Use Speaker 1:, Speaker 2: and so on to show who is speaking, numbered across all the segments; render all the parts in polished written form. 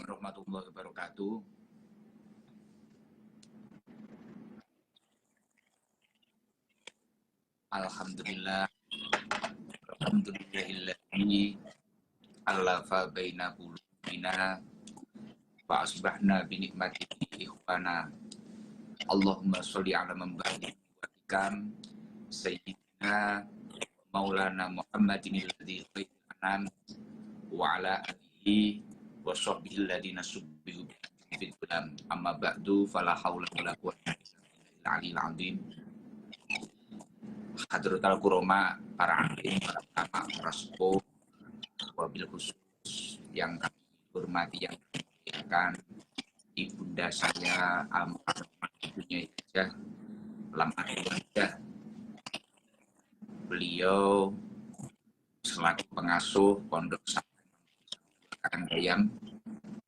Speaker 1: warahmatullahi wabarakatuh. Alhamdulillah, alhamdulillahilladzi alafa baina qulubina wa asbahna bi ni'matihi ikhwana. Allahumma sholli ala man ba'dikam sayyidina maulana Muhammadin alladzi khairan wa ala alihi wa sahbihi alladhina subbihu bi dzam amma ba'du fala haula wala quwwata illa billahil azim. Hadratul kuroma, para alim, para ulama, para sepuh, wabil khusus yang kami hormati, yang kami muliakan, ibunda saya almarhumah ibunya Ijazah Lam Wajah. Beliau selaku pengasuh Pondok Pesantren Gayam,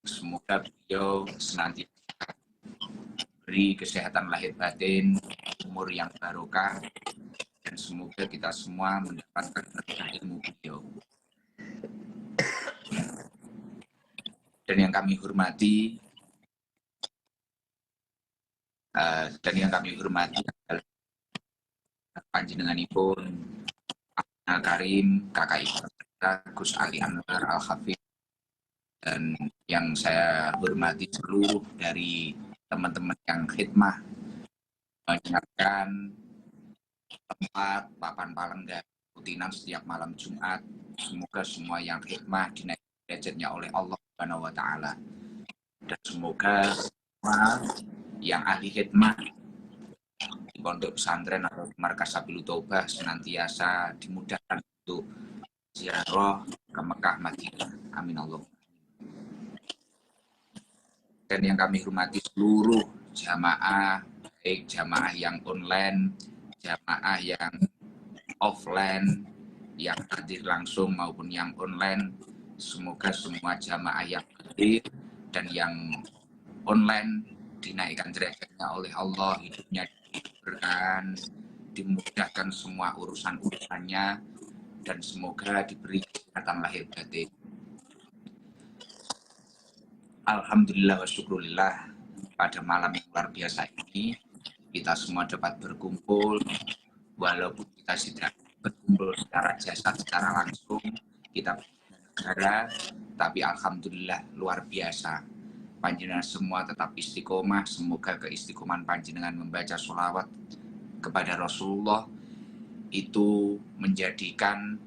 Speaker 1: semoga beliau senantiasa beri kesehatan lahir batin, umur yang barokah, dan semoga kita semua mendapatkan berkah ilmu beliau. Dan yang kami hormati adalah panjenenganipun Al Karim, kakak ipar kita, Gus Ali Anwar Al-Hafidh, dan yang saya hormati seluruh dari teman-teman yang khidmah menyiapkan tempat papan palengga rutinan setiap malam Jumat. Semoga semua yang khidmah dinaikkan derajatnya oleh Allah Subhanahu wa taala. Dan semoga semua yang ahli khidmah di pondok pesantren atau markas Sabilul Taubah senantiasa dimudahkan untuk ziarah ke Mekah Madinah. Amin Allah. Dan yang kami hormati seluruh jamaah, baik jamaah yang online, jamaah yang offline, yang hadir langsung maupun yang online. Semoga semua jamaah yang hadir dan yang online dinaikkan derajatnya oleh Allah, hidupnya diberikan, dimudahkan semua urusan-urusannya, dan semoga diberi kesehatan lahir batin. Alhamdulillah wa syukurillah, pada malam yang luar biasa ini kita semua dapat berkumpul, walaupun kita tidak berkumpul secara jasad, secara langsung, kita negara, tapi alhamdulillah luar biasa. Panjenengan semua tetap istiqomah. Semoga keistiqomahan panjenengan membaca sholawat kepada Rasulullah itu menjadikan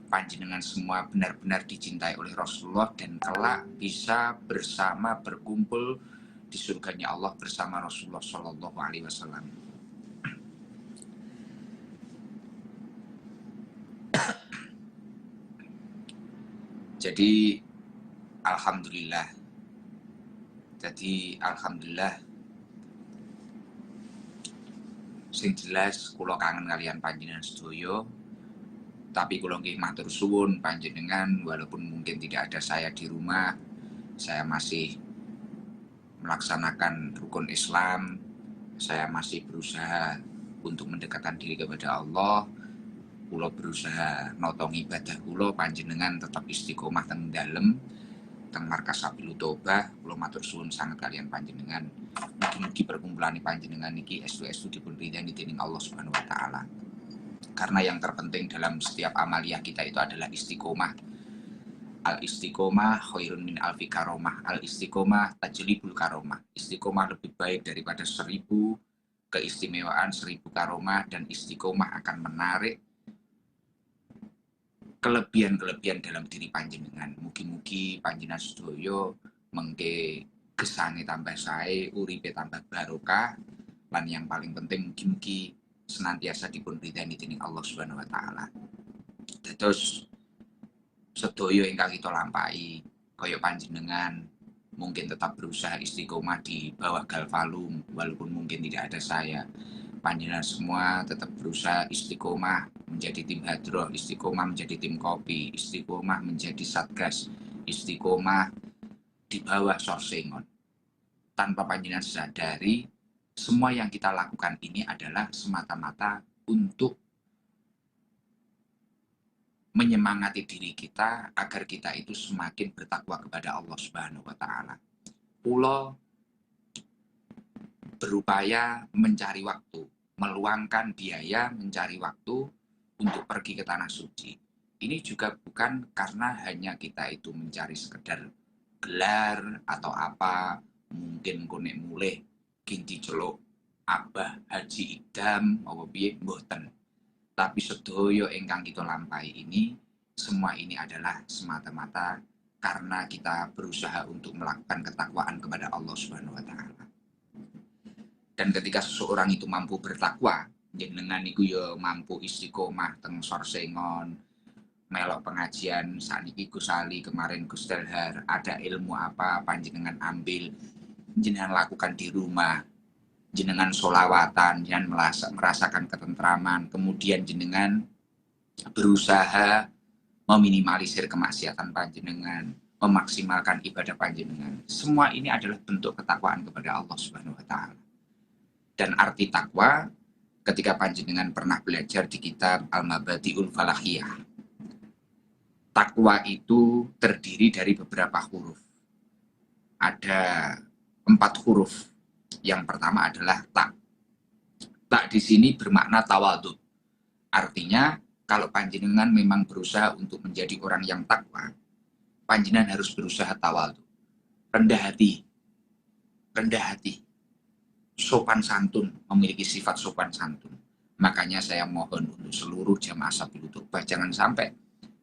Speaker 1: panjenengan semua benar-benar dicintai oleh Rasulullah dan kelak bisa bersama berkumpul di surganya Allah bersama Rasulullah Shallallahu Alaihi Wasallam. Jadi alhamdulillah. Sing jelas kula kangen kalian panjenengan sedoyo, tapi kula nggih matur suwun panjenengan, walaupun mungkin tidak ada saya di rumah, saya masih melaksanakan rukun Islam, saya masih berusaha untuk mendekatkan diri kepada Allah, kula berusaha notong ibadah kula, panjenengan tetap istiqomah teng dalem teng markas Sabilul Taubah. Kula matur suwun sangat kalian panjenengan. Mugi-mugi perkumpulan panjenengan niki estu-estu dipun ridani dening Allah Subhanahu wa taala. Karena yang terpenting dalam setiap amaliyah kita itu adalah istiqomah. Al istiqomah khairun min alfi karomah. Al istiqomah tajlibul karomah. Istiqomah lebih baik daripada 1000 keistimewaan, 1000 karomah, dan istiqomah akan menarik kelebihan-kelebihan dalam diri panjenengan. Mugi-mugi panjenengan sedoyo mengke gesane tambah sae, uripe tambah barokah, lan yang paling penting mugi-mugi senantiasa dipun ridani dening Allah Subhanahu wa taala. Terus sedoyo ingkang kita lampahi kaya panjenengan mungkin tetap berusaha istiqomah di bawah Galvalum, walaupun mungkin tidak ada saya. Panjenengan semua tetap berusaha istiqomah menjadi tim hadroh, istiqomah menjadi tim kopi, istiqomah menjadi satgas, istiqomah di bawah sorsengon. Tanpa panjenengan sadari, semua yang kita lakukan ini adalah semata-mata untuk menyemangati diri kita agar kita itu semakin bertakwa kepada Allah Subhanahu wa taala. Pulau berupaya mencari waktu, meluangkan biaya mencari waktu untuk pergi ke tanah suci. Ini juga bukan karena hanya kita itu mencari sekedar gelar atau apa, mungkin konek mulai ginti celuk abah haji idam apa piye mboten. Tapi sedoyo ingkang kita lampahi ini, semua ini adalah semata-mata karena kita berusaha untuk melakukan ketakwaan kepada Allah Subhanahu wa taala. Dan ketika seseorang itu mampu bertakwa, jenengan niku ya mampu istiqomah teng sorsengon, melok pengajian saniki Gus Ali, kemarin Gus Delhar, ada ilmu apa panjenengan ambil, jenengan lakukan di rumah, jenengan solawatan, jenengan merasakan ketentraman, kemudian jenengan berusaha meminimalisir kemaksiatan panjenengan, memaksimalkan ibadah panjenengan. Semua ini adalah bentuk ketakwaan kepada Allah Subhanahu wa taala. Dan arti takwa ketika panjenengan pernah belajar di kitab Al-Mabadi'ul Falahiyah. Takwa itu terdiri dari beberapa huruf. Ada 4 huruf. Yang pertama adalah tak. Tak di sini bermakna tawadhu. Artinya kalau panjenengan memang berusaha untuk menjadi orang yang takwa, panjenengan harus berusaha tawadhu. Rendah hati. Rendah hati. Sopan santun, memiliki sifat sopan santun. Makanya saya mohon untuk seluruh jamaah Sabilul Toobah, jangan sampai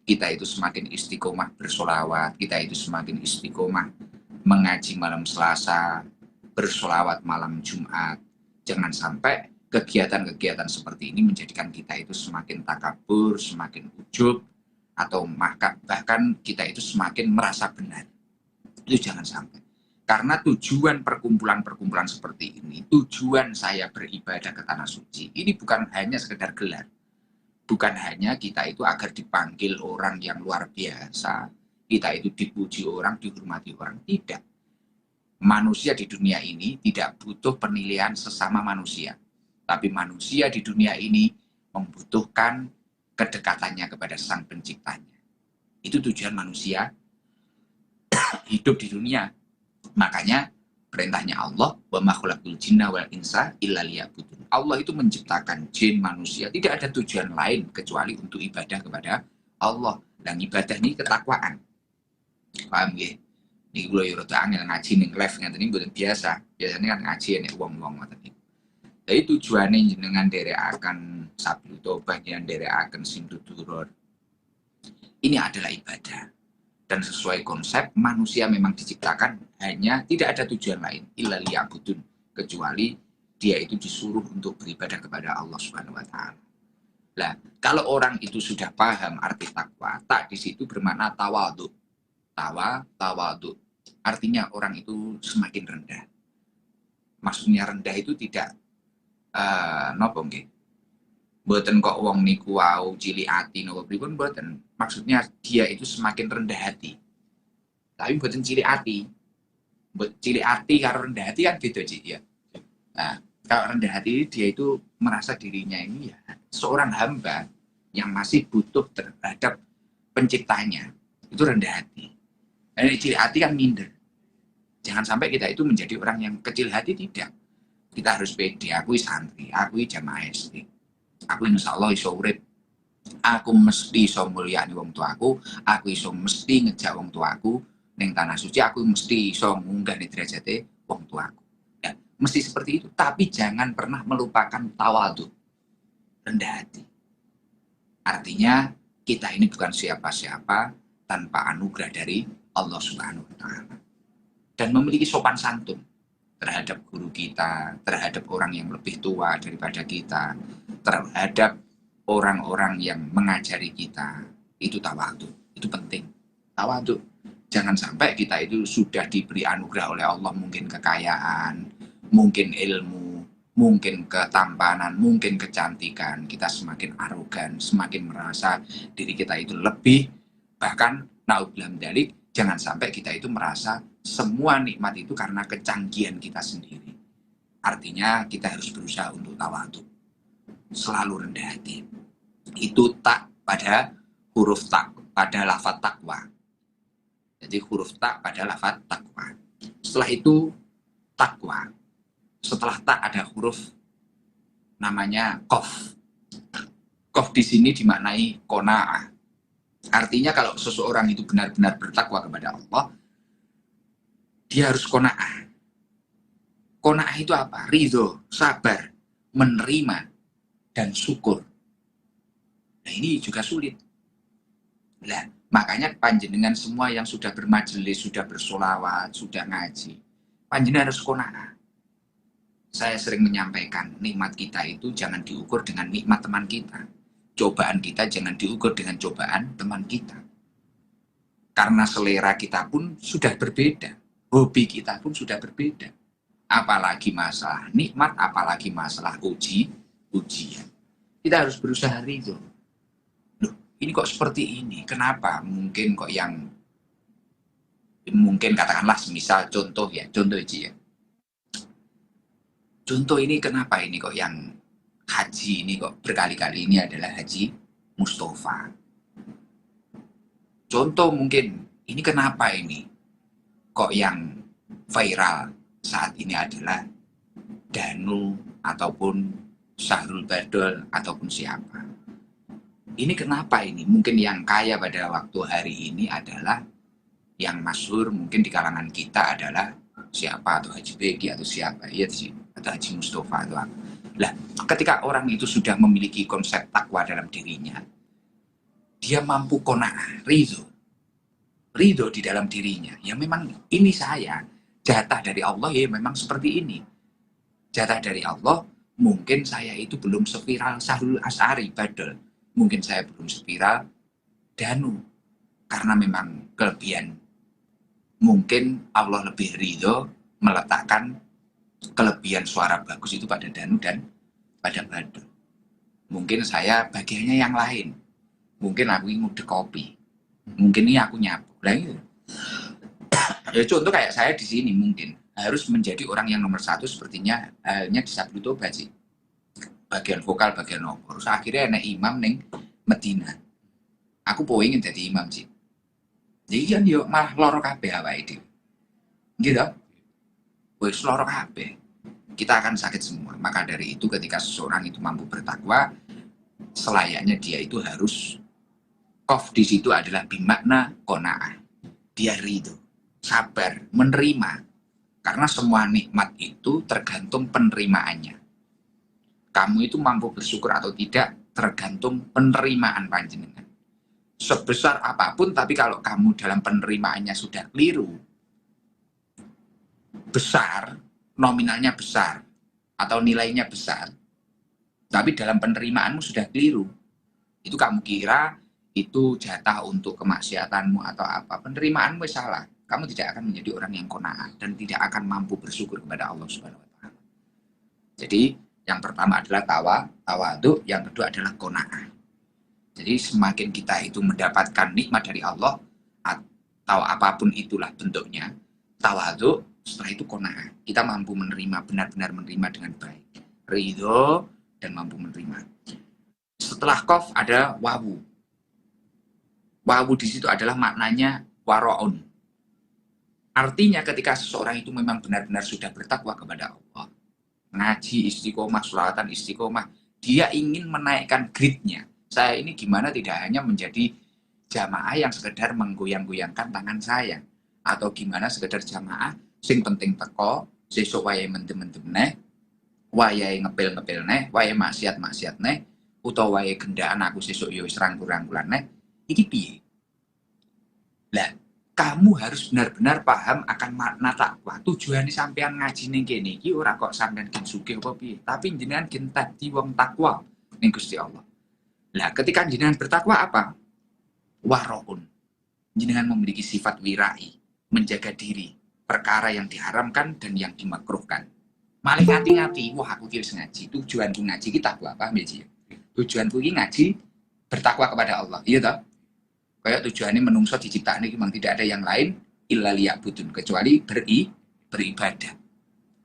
Speaker 1: kita itu semakin istiqomah bersolawat, kita itu semakin istiqomah mengaji malam Selasa, bersolawat malam Jumat. Jangan sampai kegiatan-kegiatan seperti ini menjadikan kita itu semakin takabur, semakin ujub, atau bahkan kita itu semakin merasa benar. Itu jangan sampai. Karena tujuan perkumpulan-perkumpulan seperti ini, tujuan saya beribadah ke tanah suci, ini bukan hanya sekedar gelar. Bukan hanya kita itu agar dipanggil orang yang luar biasa, kita itu dipuji orang, dihormati orang. Tidak. Manusia di dunia ini tidak butuh penilaian sesama manusia. Tapi manusia di dunia ini membutuhkan kedekatannya kepada Sang Penciptanya. Itu tujuan manusia hidup di dunia. Makanya perintahnya Allah, wa ma khalaqtul jinna wal insa illa liya'budun. Allah itu menciptakan jin manusia tidak ada tujuan lain kecuali untuk ibadah kepada Allah. Dan ibadah ini ketakwaan. Paham nggih? Niki kula yo rada angel ngaji ning live ngeten iki mboten biasa. Biasanya kan ngaji nek wong-wong ngoten iki. Jadi tujuane jenengan nderekaken Sabilul Toobah, jenengan nderekaken sing tuturur. Ini adalah ibadah. Dan sesuai konsep, manusia memang diciptakan hanya tidak ada tujuan lain illa liya'budun, kecuali dia itu disuruh untuk beribadah kepada Allah Subhanahu wa taala. Nah, kalau orang itu sudah paham arti takwa, tak di situ bermakna tawadhu. Tawadhu. Artinya orang itu semakin rendah. Maksudnya rendah itu tidak napa nggih? Mboten kok wong niku wau cilik ati napa pripun mboten. Maksudnya dia itu semakin rendah hati. Tapi mboten cilik ati. Cilik hati karo rendah hati kan beda, Cik, ya. Nah, kalau rendah hati dia itu merasa dirinya ini ya seorang hamba yang masih butuh terhadap penciptanya. Itu rendah hati. Dan cilik hati kan minder. Jangan sampai kita itu menjadi orang yang kecil hati, tidak. Kita harus pede, aku santri, aku jamaah SD. Aku insya Allah iso urip, aku mesti iso mulyani wong tuaku, aku iso mesti ngejak wong tuaku ning tanah suci, aku mesti iso munggah ning derajate wong tuaku. Ya, mesti seperti itu, tapi jangan pernah melupakan tawadhu, rendah hati. Artinya kita ini bukan siapa-siapa tanpa anugerah dari Allah Subhanahu wa taala. Dan memiliki sopan santun terhadap guru kita, terhadap orang yang lebih tua daripada kita, terhadap orang-orang yang mengajari kita. Itu tawadhu, itu penting. Tawadhu. Jangan sampai kita itu sudah diberi anugerah oleh Allah, mungkin kekayaan, mungkin ilmu, mungkin ketampanan, mungkin kecantikan, kita semakin arogan, semakin merasa diri kita itu lebih, bahkan naudzubillah dzalik, jangan sampai kita itu merasa semua nikmat itu karena kecanggihan kita sendiri. Artinya kita harus berusaha untuk tawadhu, selalu rendah hati. Itu tak pada huruf tak pada lafaz takwa. Jadi huruf tak pada lafaz takwa. Setelah itu takwa. Setelah tak ada huruf namanya qaf. Qaf di sini dimaknai qanaah. Artinya kalau seseorang itu benar-benar bertakwa kepada Allah, dia harus qanaah. Qanaah itu apa? Ridho, sabar, menerima, dan syukur. Nah ini juga sulit. Nah, makanya panjenengan semua yang sudah bermajelis, sudah bersolawat, sudah ngaji, panjenengan harus qanaah. Saya sering menyampaikan, nikmat kita itu jangan diukur dengan nikmat teman kita. Cobaan kita jangan diukur dengan cobaan teman kita. Karena selera kita pun sudah berbeda. Hobi kita pun sudah berbeda. Apalagi masalah nikmat, apalagi masalah ujian. Kita harus berusaha ridho. Loh, ini kok seperti ini? Kenapa? Mungkin kok yang mungkin katakanlah semisal contoh ya contoh ini kenapa ini kok yang haji ini kok berkali-kali ini adalah Haji Mustafa. Contoh mungkin ini kenapa ini kok yang viral saat ini adalah Danu ataupun Syahrul Badol ataupun siapa. Ini kenapa ini? Mungkin yang kaya pada waktu hari ini adalah yang masyhur mungkin di kalangan kita adalah siapa, atau Haji Beki atau siapa, ya sih, atau Haji Mustafa atau apa. Lah, ketika orang itu sudah memiliki konsep takwa dalam dirinya, dia mampu qanaah, ridho di dalam dirinya. Ya memang ini saya, jatah dari Allah ya memang seperti ini. Jatah dari Allah, mungkin saya itu belum seviral Syahrul Asy'ari Badal. Mungkin saya belum seviral Danu. Karena memang kelebihan. Mungkin Allah lebih ridho meletakkan kelebihan suara bagus itu pada Danu dan pada Badal. Mungkin saya bagiannya yang lain. Mungkin aku ngudek kopi. Mungkin ini aku nyapu. Lah itu. Ya contoh kayak saya di sini mungkin harus menjadi orang yang nomor satu sepertinya halnya di Sabtu Toba sih. Bagian vokal, bagian nomor. Terus akhirnya ada imam ning Medina. Aku pengen jadi imam sih. Jadi kan yuk malah loro kabeh awake dhewe. Gitu. Wis loro kabeh. Kita akan sakit semua. Maka dari itu ketika seseorang itu mampu bertakwa, selayaknya dia itu harus qaf di situ adalah bimakna qanaah. Dia ridho, sabar, menerima. Karena semua nikmat itu tergantung penerimaannya. Kamu itu mampu bersyukur atau tidak tergantung penerimaan panjenengan. Sebesar apapun, tapi kalau kamu dalam penerimaannya sudah keliru, besar, nominalnya besar, atau nilainya besar, tapi dalam penerimaanmu sudah keliru, itu kamu kira itu jatah untuk kemaksiatanmu atau apa, penerimaanmu salah. Kamu tidak akan menjadi orang yang qanaah dan tidak akan mampu bersyukur kepada Allah Subhanahu wa taala. Jadi, yang pertama adalah tawadhu, yang kedua adalah qanaah. Jadi, semakin kita itu mendapatkan nikmat dari Allah atau apapun itulah bentuknya, tawadhu, setelah itu qanaah. Kita mampu menerima, benar-benar menerima dengan baik. Ridho dan mampu menerima. Setelah qaf ada wawu. Wawu di situ adalah maknanya waraun. Artinya ketika seseorang itu memang benar-benar sudah bertakwa kepada Allah, ngaji istiqomah, sholawatan istiqomah, dia ingin menaikkan grade-nya. Saya ini gimana tidak hanya menjadi jamaah yang sekedar menggoyang-goyangkan tangan saya, atau gimana sekedar jamaah sing penting teko, sesuk wayahe mendem-mendem neh, wayahe ngepil-ngepil neh, wayahe maksiat-maksiat neh, utawa wayahe gendaan aku sesuk yo wis rangkul-rangkulan neh. Iki piye? Lah, kamu harus benar-benar paham akan makna takwa. Tujuane sampean ngaji ning kene iki ora kok sampean gen sugih apa piye, tapi jenengan gen tadi wong takwa ning Gusti Allah. Lah, ketika jenengan bertakwa apa? Waraun. Jenengan memiliki sifat wirai, menjaga diri, perkara yang diharamkan dan yang dimakruhkan. Maling ngati-ngati, wah aku wis ngaji, tujuanku ngaji ki takwa, paham ya? Tujuanku ki ngaji bertakwa kepada Allah. Iya toh? Kayak tujuannya menungso diciptakan ini memang tidak ada yang lain illa liya'budun, kecuali beribadah.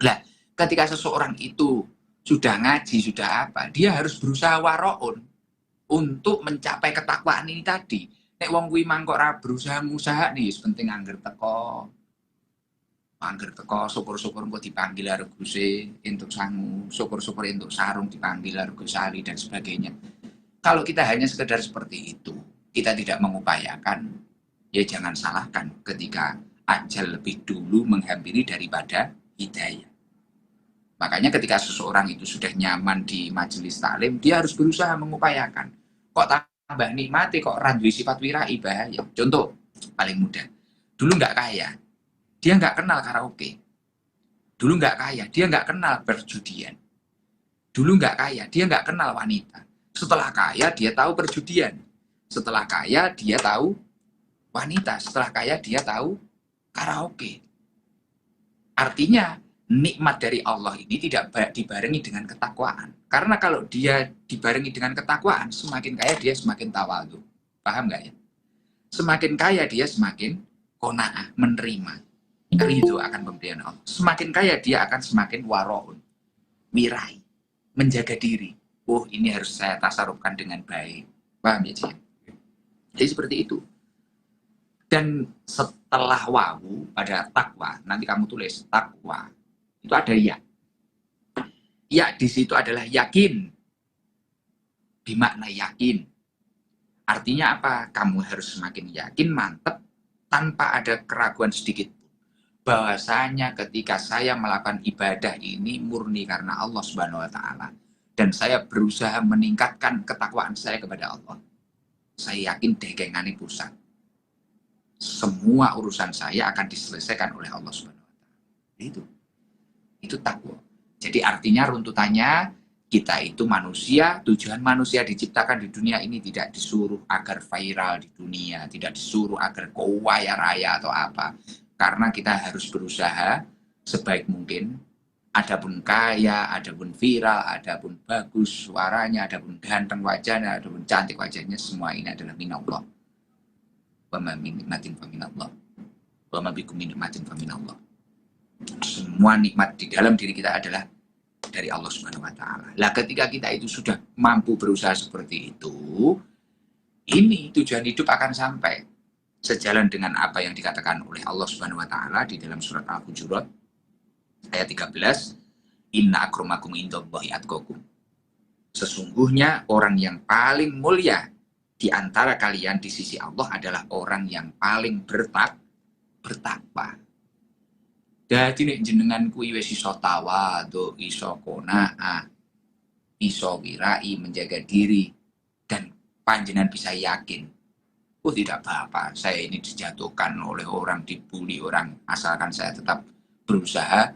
Speaker 1: Lah, ketika seseorang itu sudah ngaji, sudah apa, dia harus berusaha waraun. untuk mencapai ketakwaan ini tadi. Nek wong kuwi mangkok ora berusaha ngusaha nih, penting angger teko syukur-syukur engko dipanggil karo Guse entuk sangu, syukur-syukur entuk sarung dipanggil karo Gus Ali dan sebagainya. Kalau kita hanya sekedar seperti itu, kita tidak mengupayakan, ya jangan salahkan ketika ajal lebih dulu menghampiri daripada hidayah. Makanya ketika seseorang itu sudah nyaman di majelis taklim, dia harus berusaha mengupayakan. Kok tambah nikmati, kok randui sifat wirai, bahaya. Contoh, paling mudah. Dulu nggak kaya, dia nggak kenal karaoke. Dulu nggak kaya, dia nggak kenal perjudian. Dulu nggak kaya, dia nggak kenal wanita. Setelah kaya, dia tahu perjudian. Setelah kaya, dia tahu wanita. Setelah kaya, dia tahu karaoke. Artinya, nikmat dari Allah ini tidak dibarengi dengan ketakwaan. Karena kalau dia dibarengi dengan ketakwaan, semakin kaya dia semakin tawadhu. Paham nggak ya? Semakin kaya dia semakin qanaah, menerima. Ridho akan pemberian Allah. Semakin kaya dia akan semakin waro'un, mirai, menjaga diri. Oh, ini harus saya tasarufkan dengan baik. Paham ya, Cik? Jadi seperti itu. Dan setelah wawu pada takwa, nanti kamu tulis takwa, itu ada ya. Ya di situ adalah yakin. Bermakna yakin. Artinya apa? Kamu harus semakin yakin, mantap, tanpa ada keraguan sedikit. Bahwasanya ketika saya melakukan ibadah ini murni karena Allah Subhanahu wa taala dan saya berusaha meningkatkan ketakwaan saya kepada Allah. Saya yakin degengane pusat. Semua urusan saya akan diselesaikan oleh Allah Subhanahu wa taala. Itu takwa. Jadi artinya runtutannya kita itu manusia, tujuan manusia diciptakan di dunia ini tidak disuruh agar viral di dunia, tidak disuruh agar kaya raya atau apa. Karena kita harus berusaha sebaik mungkin, adapun kaya, adapun viral, adapun bagus suaranya, adapun ganteng wajahnya, adapun cantik wajahnya, semua ini adalah minallah. Wa ma min nikmatin fa minallah. Wa ma bikum min nikmatin fa minallah. Semua nikmat di dalam diri kita adalah dari Allah Subhanahu wa taala. Lah ketika kita itu sudah mampu berusaha seperti itu, ini tujuan hidup akan sampai. Sejalan dengan apa yang dikatakan oleh Allah Subhanahu wa taala di dalam surat Al-Hujurat ayat 13, inna akramakum indallahi atqakum. Sesungguhnya orang yang paling mulia di antara kalian di sisi Allah adalah orang yang paling bertakwa. Dadi nek jenengan kuwi wis iso tawadhu, iso qanaah, iso wirai, menjaga diri dan panjenengan bisa yakin, oh tidak apa-apa, saya ini dijatuhkan oleh orang, dibully orang, asalkan saya tetap berusaha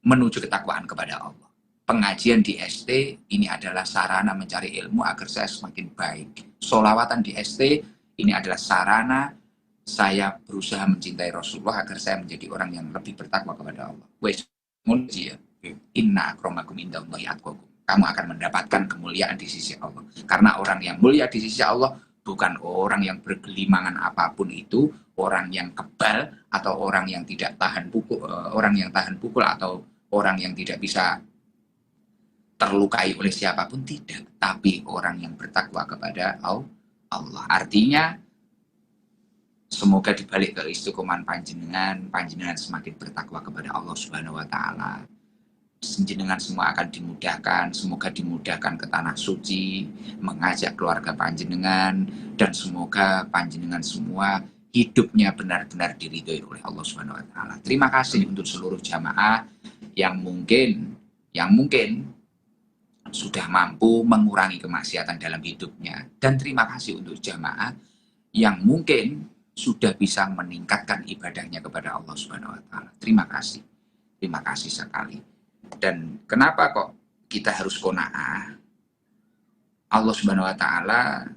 Speaker 1: menuju ketakwaan kepada Allah. Pengajian di ST ini adalah sarana mencari ilmu agar saya semakin baik. Sholawatan di ST ini adalah sarana saya berusaha mencintai Rasulullah agar saya menjadi orang yang lebih bertakwa kepada Allah. Wes, ya. Inna akramakum indallahi atqakum. Kamu akan mendapatkan kemuliaan di sisi Allah. Karena orang yang mulia di sisi Allah bukan orang yang bergelimangan apapun itu, orang yang kebal atau orang yang tidak tahan pukul, orang yang tahan pukul atau orang yang tidak bisa terlukai oleh siapapun, tidak. Tapi orang yang bertakwa kepada Allah. Artinya semoga dibalik ke istiqoman panjenengan semakin bertakwa kepada Allah Subhanahu wa taala. Jenengan semua akan dimudahkan, semoga dimudahkan ke tanah suci, mengajak keluarga panjenengan, dan semoga panjenengan semua hidupnya benar-benar diridhoi oleh Allah Subhanahu wa taala. Terima kasih untuk seluruh jamaah yang mungkin sudah mampu mengurangi kemaksiatan dalam hidupnya, dan terima kasih untuk jamaah yang mungkin sudah bisa meningkatkan ibadahnya kepada Allah Subhanahu wa taala. Terima kasih sekali. Dan kenapa kok kita harus qanaah? Allah Subhanahu wa taala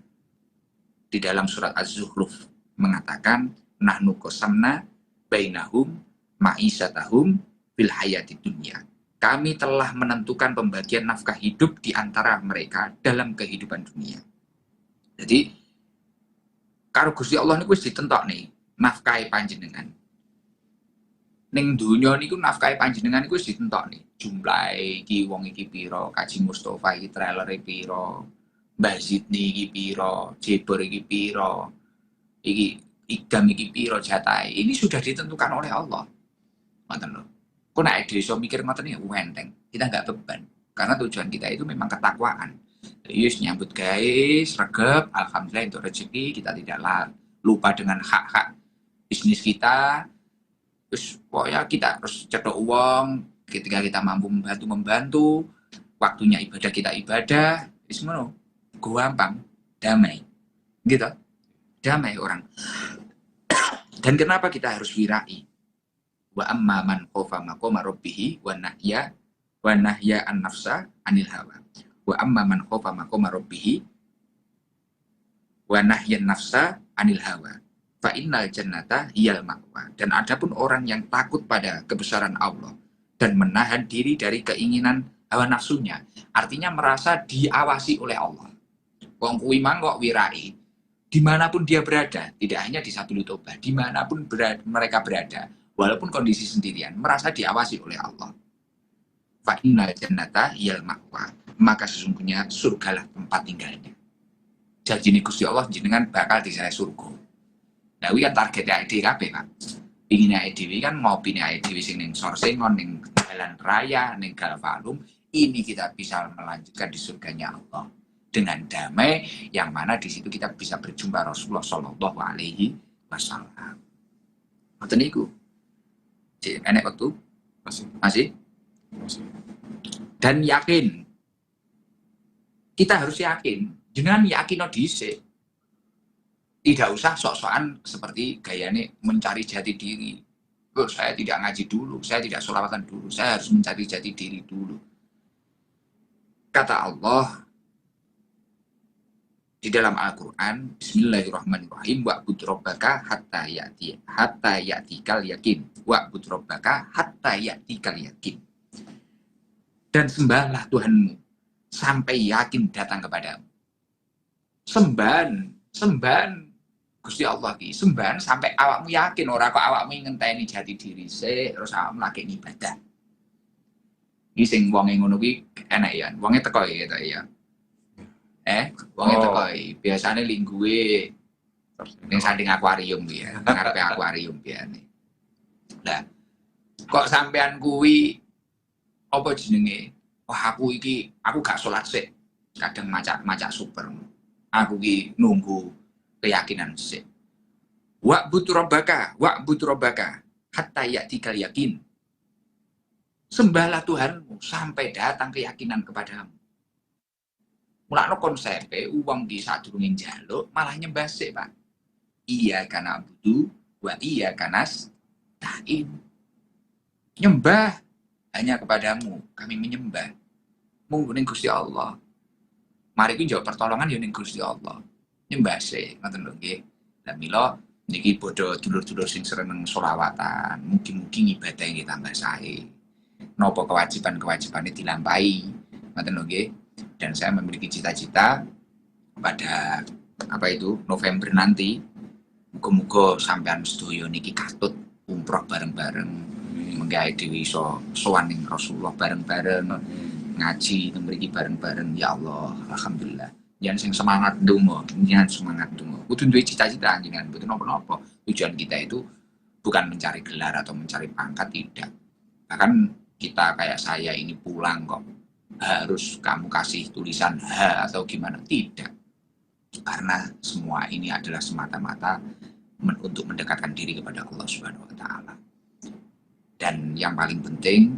Speaker 1: di dalam surat Az-Zukhruf mengatakan nahnu qasamna bainahum ma'isyatahum fil hayatid dunya. Kami telah menentukan pembagian nafkah hidup di antara mereka dalam kehidupan dunia. Jadi karo Gusti Allah niku wis ditentok nih nafkahe panjenengan. Ning dunya niku nafkahe panjenengan niku wis ditentok nih. Jumlah iki wong iki pira, Kaji Mustofa iki trailere pira, Mbah Zidni iki piro, Jebor iki piro, iki Igam iki piro jatahe. Ini sudah ditentukan oleh Allah. Ngoten lho. Kok nek dhewe iso mikir ngoten ya enteng. Kita nggak beban. Karena tujuan kita itu memang ketakwaan. Yus nyambut gawe, sregep, alhamdulillah untuk rezeki, kita tidak lupa dengan hak-hak bisnis kita. Terus pokoknya kita harus cetok uang ketika kita mampu membantu, waktunya ibadah kita ibadah, wis ngono. Gampang, damai. Gitu. Damai orang. Dan kenapa kita harus wirai? Wa amma man khofa maqama rabbih wa nahya an nafsa anil hawa. Wa amma man khofa maqama rabbih wa nahya nafsa anil hawa. Fa innal jannata hiyal ma'wa. Dan adapun orang yang takut pada kebesaran Allah dan menahan diri dari keinginan hawa nafsunya, artinya merasa diawasi oleh Allah. Wong kuwi mang kok wirai, dimanapun dia berada, tidak hanya di Sabilul Toba, dimanapun mereka berada, walaupun kondisi sendirian, merasa diawasi oleh Allah. Fa innal jannata hiyal ma'wa. Maka sesungguhnya surgalah tempat tinggalnya. Janji Gusti Allah jenengan bakal disaya surga. Nah, ini kan targetnya ide kabeh, Pak. Inginnya ide kan ngopine ide sing ning Sorsengon, ning Jalan Raya, ning Galvalum, ini kita bisa melanjutkan di surganya Allah dengan damai, yang mana di situ kita bisa berjumpa Rasulullah Shallallahu Alaihi Wasallam. Ngoten niku. Cek enek waktu? Masih? Dan yakin. Kita harus yakin. Jangan yakin dhisik. Tidak usah sok-sokan seperti gayane mencari jati diri. Oh, saya tidak ngaji dulu, saya tidak sholawatan dulu, saya harus mencari jati diri dulu. Kata Allah di dalam Al-Quran, Bismillahirrahmanirrahim, wa'bud rabbaka hatta ya'tikal yakin. Wa'bud rabbaka hatta ya'tikal yakin. Dan sembahlah Tuhanmu sampai yakin datang kepadamu. Sembahan Gusti Allah ki sembahan sampai awakmu yakin, ora kok awakmu ngenteni jati diri sik terus awakmu lagi ibadah. Iki sing wonge ngono kuwi enak ya, wonge teko ya ya. Wonge teko biasane lingguhe ning sanding akuarium ya, ngarepe akuarium biasane. Lah kok sampean kuwi apa jenenge? Wah aku gak salat sik. Kadang macak super. Aku ki nunggu keyakinan sih. Wa'bud rabbaka hatta ya'tikal yakin. Sembahlah Tuhanmu sampai datang keyakinan kepadamu. Mulane konsepe uang di sadurunge njaluk malah nyembah sik, Pak. Iya kana budu wa iya kanas ta'in. Nyembah hanya kepadamu kami menyembah. Mung ning Gusti Allah. Mari ku njawab pertolongan ya ning Gusti Allah. Nyembah sih, ngoten lho nggih. Lah mila niki padha dulur-dulur sing seneng sholawatan, mugi-mugi ibadah nggih tambah sae. Napa kewajiban-kewajibane dilampahi, ngoten lho nggih. Dan saya memiliki cita-cita pada November nanti, muga-muga sampean sedaya niki katut umroh bareng-bareng, menggawe dhewe iso sowan ning Rasulullah bareng-bareng, ngaji mriki bareng-bareng ya Allah, alhamdulillah. Jangan sing semangat donga, jangan semangat donga. Kudu duwe cita-cita jangan mboten napa-napa. Tujuan kita itu bukan mencari gelar atau mencari pangkat, tidak. Bahkan kita kayak saya ini pulang kok harus kamu kasih tulisan H atau gimana, tidak. Karena semua ini adalah semata-mata untuk mendekatkan diri kepada Allah Subhanahu wa taala. Dan yang paling penting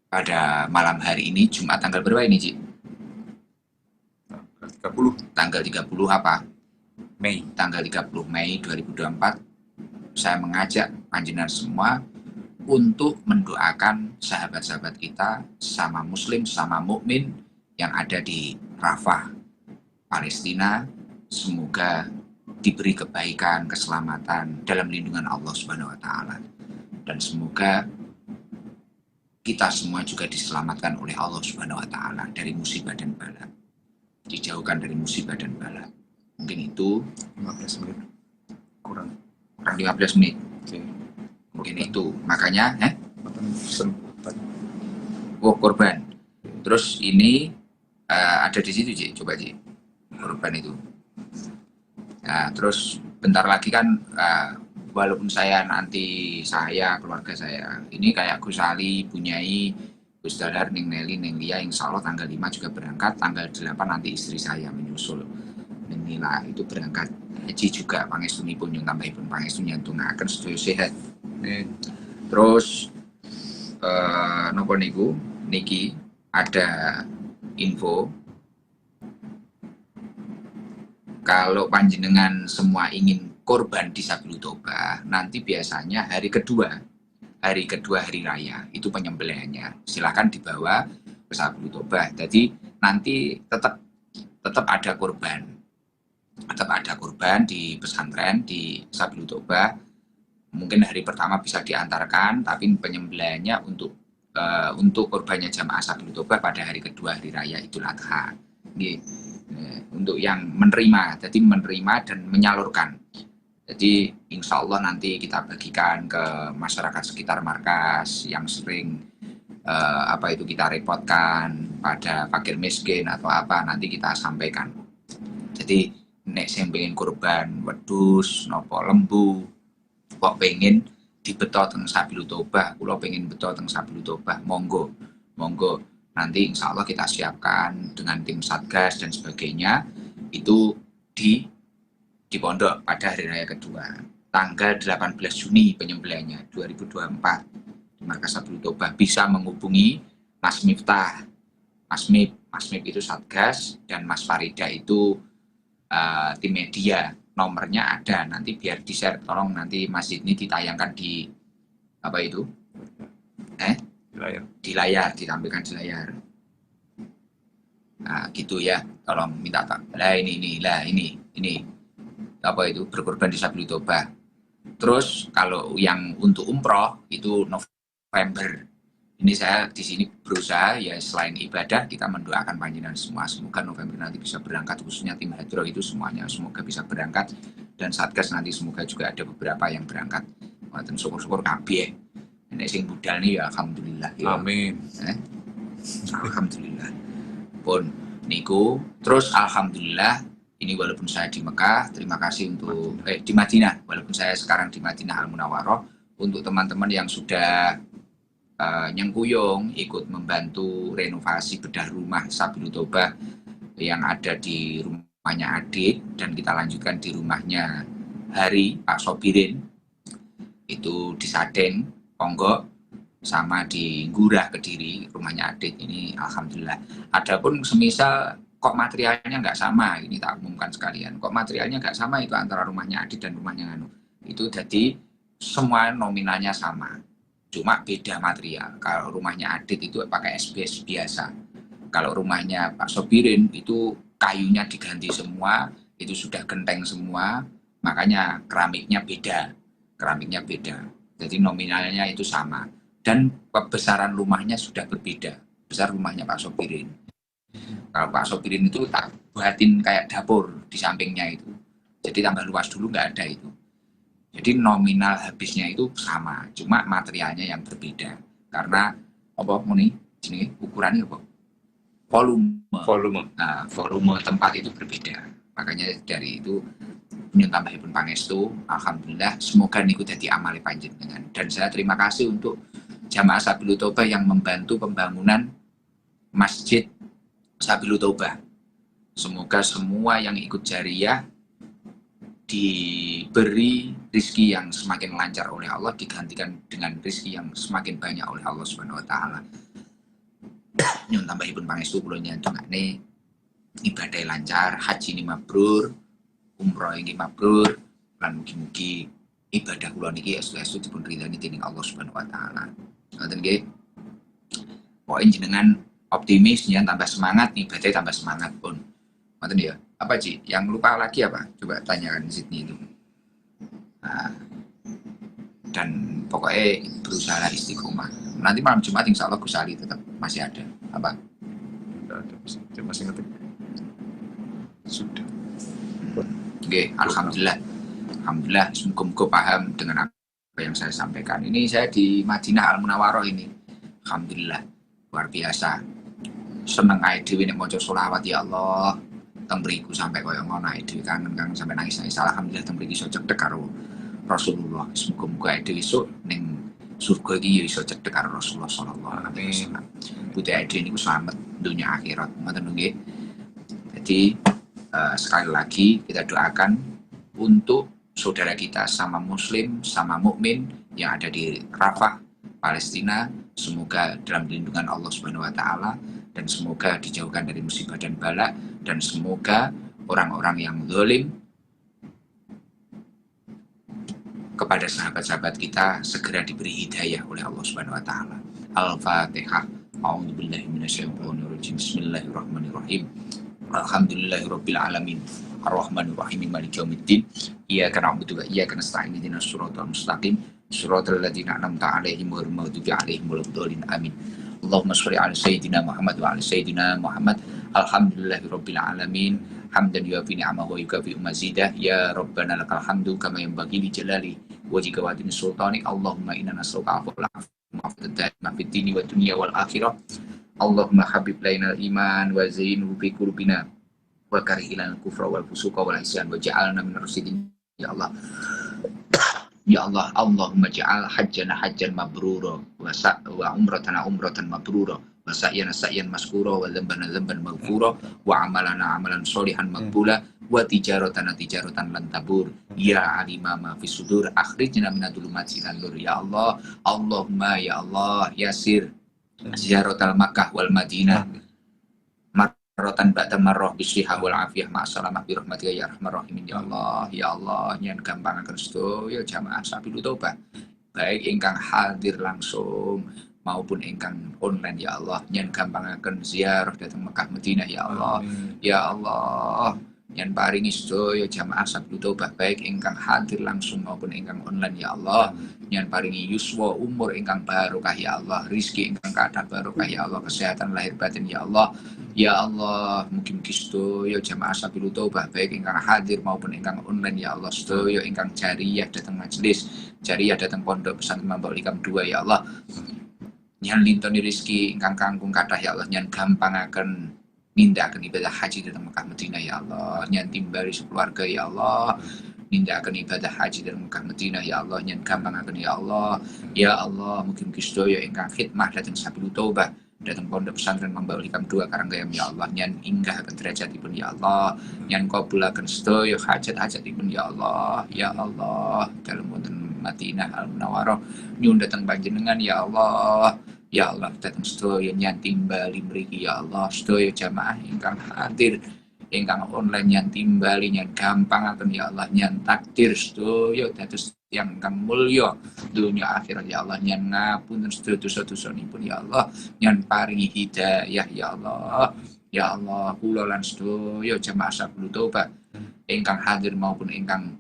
Speaker 1: pada malam hari ini Jumat tanggal berapa ini, Ci? 30. Tanggal 30 apa? Mei. Tanggal 30 Mei 2024 saya mengajak panjenengan semua untuk mendoakan sahabat-sahabat kita, sama muslim, sama mukmin yang ada di Rafah, Palestina. Semoga diberi kebaikan, keselamatan dalam lindungan Allah Subhanahu wa taala. Dan semoga kita semua juga diselamatkan oleh Allah Subhanahu wa taala dari musibah dan bala. Dijauhkan dari musibah dan bala. Mungkin itu 15 menit. Kurang 15 menit. Oke. Mungkin itu. Makanya korban. Terus ini ada di situ Ci, coba Ci, korban itu. Nah, terus bentar lagi kan walaupun saya keluarga saya ini kayak Gus Ali, Bunyai, Gus Dadar, Ning Nelly, Ning Lia, insya Allah tanggal 5 juga berangkat, tanggal 8 nanti istri saya menyusul. Ning Nila itu berangkat haji juga, pangestunipun yang tambahipun pangestunipun yang tungakan sedaya sehat. Terus nopo niku niki ada info kalau panjenengan semua ingin korban di Sabilul Toba, nanti biasanya hari kedua hari raya itu penyembelihannya. Silahkan dibawa ke Sabilul Toba. Jadi nanti tetap ada korban. Tetap ada korban di pesantren di Sabilul Toba. Mungkin hari pertama bisa diantarkan, tapi penyembelihannya untuk korbannya jamaah Sabilul Toba pada hari kedua hari raya Idul Adha. Untuk yang menerima, jadi menerima dan menyalurkan. Jadi insya Allah nanti kita bagikan ke masyarakat sekitar markas yang sering kita repotkan pada fakir miskin atau apa, nanti kita sampaikan. Jadi nek sing pengen korban wedhus nopo lembu kok pengen dibeto teng Sabilul Toba, kula pengen beto teng Sabilul Toba, monggo nanti insya Allah kita siapkan dengan tim satgas dan sebagainya itu di pondok pada hari raya kedua tanggal 18 Juni penyembelihannya 2024 di markas Sabilul Toba. Bisa menghubungi Mas Miftah, Mas Mip itu satgas, dan Mas Farida itu tim media. Nomornya ada, nanti biar di-share, tolong nanti masjid ini ditayangkan di apa itu? Di layar, ditampilkan di layar. Nah, gitu ya. Tolong minta Pak. Lah ini apa itu berkorban di Sabilul Toba. Terus kalau yang untuk umroh itu November. Ini saya di sini berusaha ya, selain ibadah kita mendoakan panjenengan semua, semoga November nanti bisa berangkat, khususnya tim hadroh itu semuanya semoga bisa berangkat, dan satgas nanti semoga juga ada beberapa yang berangkat. Dan syukur-syukur kabeh. Nek sing budal nih ya alhamdulillah ya. Amin. Alhamdulillah. Pun niku terus alhamdulillah ini walaupun saya di Mekah, terima kasih untuk di Madinah, walaupun saya sekarang di Madinah Al Munawwaroh, untuk teman-teman yang sudah nyengkuyung ikut membantu renovasi bedah rumah Sabilul Toba yang ada di rumahnya Adik, dan kita lanjutkan di rumahnya Hari Pak Sobirin itu di Sadeng Ponggok, sama di Ngurah Kediri rumahnya Adik ini alhamdulillah. Adapun semisal kok materialnya nggak sama, ini tak umumkan sekalian, kok materialnya nggak sama itu antara rumahnya Adik dan rumahnya Nganu, itu jadi semua nominalnya sama, cuma beda material. Kalau rumahnya Adit itu pakai SBS biasa, kalau rumahnya Pak Sobirin itu kayunya diganti semua, itu sudah genteng semua, makanya keramiknya beda, jadi nominalnya itu sama, dan kebesaran rumahnya sudah berbeda, besar rumahnya Pak Sobirin. Kalau Pak Sobirin itu tak buatin kayak dapur di sampingnya itu, jadi tambah luas dulu, nggak ada itu. Jadi nominal habisnya itu sama, cuma materialnya yang berbeda. Karena apa nih? Ini ukurannya apa? Volume. Nah, volume tempat itu berbeda. Makanya dari itu nyun tambahipun pangestu, alhamdulillah semoga niku dadi amale panjenengan. Dan saya terima kasih untuk jamaah Sabilul Toba yang membantu pembangunan Masjid Sabilul Toba. Semoga semua yang ikut jariyah diberi rizki yang semakin lancar oleh Allah, digantikan dengan rizki yang semakin banyak oleh Allah Subhanahu wa taala. Nyun tambahipun pangestu kula nyantungane ibadah lancar, haji ini mabrur, umroh ini mabrur, lan mugi-mugi ibadah kula niki estu-estu dipun ridhani dening Allah Subhanahu wa taala. Ngoten nggih. Pokoke jenengan optimis, jangan tambah semangat, ibadah tambah semangat pun. Ngoten ya. Apa Ci? Yang lupa lagi apa? Coba tanyakan Sydney itu. Nah, dan pokoknya berusaha istiqomah. Nanti malam Jumat insya Allah Gus Ali tetap masih ada. Apa?
Speaker 2: Ada, masih ngetik. Sudah.
Speaker 1: Oke, alhamdulillah. Alhamdulillah, semoga paham dengan apa yang saya sampaikan. Ini saya di Madinah Al Munawwaroh ini. Alhamdulillah, luar biasa. seneng ae dhewe nek maca selawat ya Allah. Teng mriku sampai koyo ngono ae dhewe kangen sampai nangis-nangis. Alhamdulillah teng mriki iso cedhek karo Rasulullah. Semoga-moga ae dhewe esuk ning surga iki ya iso cedhek karo Rasulullah sallallahu alaihi wasallam. Putih ae dhewe niku slamet dunia akhirat. Ngoten nggih. Jadi sekali lagi kita doakan untuk saudara kita sama muslim, sama mukmin yang ada di Rafah, Palestina, semoga dalam lindungan Allah Subhanahu wa taala dan semoga dijauhkan dari musibah dan bala dan semoga orang-orang yang zalim kepada sahabat-sahabat kita segera diberi hidayah oleh Allah Subhanahu wa taala. Al-Fatihah. A'udzubillahi minasyaitonirrajim. Bismillahirrahmanirrahim. Alhamdulillahirabbil alamin. Arrahmanirrahim. Maliki yaumiddin. Iyyaka na'budu wa iyyaka nasta'in. Ihdinas siratal mustaqim. Siratal ladzina an'amta 'alaihim ghairil maghdubi 'alaihim waladdallin. Amin. Allahumma sholli 'ala sayyidina Muhammad wa 'ala sayyidina Muhammad. Alhamdulillahirabbil alamin. Hamdan yuwafi ni'amahu wa yukafi mazidah. Ya Rabbana lakal hamdu kama yanbaghi li jalali wajhika wa adni sultanik. Allahumma inna nas'aluka 'afwal 'afwatan fid dini wa dunya wal akhirah. Allahumma habib lainal iman wa zainhu fi qulubina wa karih ilal kufra wal fusuqa wal isyan wa ja'alna minar rasyidin ya Allah. Ya Allah, Allahumma ja'al hajjana hajjan mabrura wa umratana umratan mabrura wa sa'yana sa'yan maskura wa dzambana dzamban maghfura wa amalana amalan sholihan maqbula wa tijaratana tijaratan lan tabur. Ya alima ma fis sudur akhrijna minadh-dhulumati ilan nur ya Allah. Allahumma ya Allah yasir ziaratal Makkah wal Madinah marratan ba'da marrah bisihah wal afiyah ma'asalamah birahmatika ya arhamar rahimin ya Allah nyen gampangaken sedaya jamaah sabilu taubah baik ingkang hadir langsung maupun ingkang online ya Allah nyen gampangaken ziarah dhateng Makkah Madinah ya Allah. Ya Allah yang paringi sedaya jamaah sabilu taubah baik ingkang hadir langsung maupun ingkang online ya Allah yang paringi yuswa umur ingkang barokah ya Allah, rizki ingkang kathah barokah ya Allah, kesehatan lahir batin ya Allah. Ya Allah, mugi-mugi sedaya jamaah sabilu taubah baik ingkang hadir maupun ingkang online ya Allah, sedaya ingkang jariyah datang majelis, jariyah datang pondok pesantren Mambaul Hikam 2 ya Allah. Nyan lintoni rizki ingkang kangkung kathah ya Allah, nyan gampangaken nindakaken ibadah haji datang Mekah Madinah ya Allah, nyan timbali sekeluarga ya Allah, nindakaken ibadah haji datang Mekah Madinah ya Allah, nyan gampangaken ya Allah. Ya Allah, mugi-mugi sedaya ingkang khidmah datang sabilu taubah datang pondok pesantren Mambaul Hikam 2 Karanggayam ya Allah, nyan inggahaken derajatipun ya Allah, nyan qabulaken sedaya hajat-hajatipun ya Allah. Ya Allah, dalem wonten Madinah Al Munawwarah nyuwun dhateng panjenengan ya Allah. Ya Allah, datang sedaya nyan timbali mriki ya Allah, sedaya jamaah ingkang hadir ingkang online nyan timbali nyan gampangaken ya Allah, nyan takdir sedaya dados yang ingkang mulya dunya akhirat ya Allah, nyan ngapunten sedaya dosa-dosanipun ya Allah, nyan paringi hidayah ya Allah. Ya Allah, kula lan sedaya jamaah sabilu taubah ingkang hadir maupun ingkang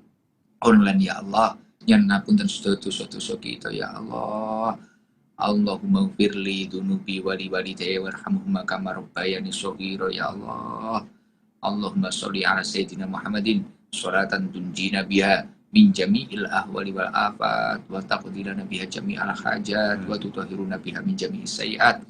Speaker 1: online ya Allah, nyan ngapunten sedaya dosa-dosa kita ya Allah. Allahumma ghfirli dunubi wali walidayya warhamhuma kama rabbayani shaghira ya Allah. Allahumma sholli ala sayyidina Muhammadin sholatan tunjina biha min jami'il ahwali wal afat wa taqdirana biha jami'al hajat wa tutahhiruna biha min jami'is sayyi'at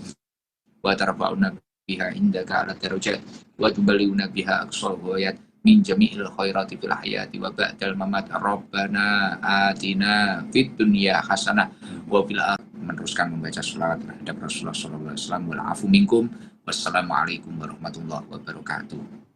Speaker 1: wa tarfa'una biha indaka ala darajat wa tuballighuna biha aqsal ghayat min jami'il khairati fil hayati wa ba'dal mamat. Rabbana atina fid dunya hasanah wa fil akhirati. Meneruskan membaca sholawat terhadap Rasulullah SAW. Wal afu minkum. Wassalamualaikum warahmatullahi wabarakatuh.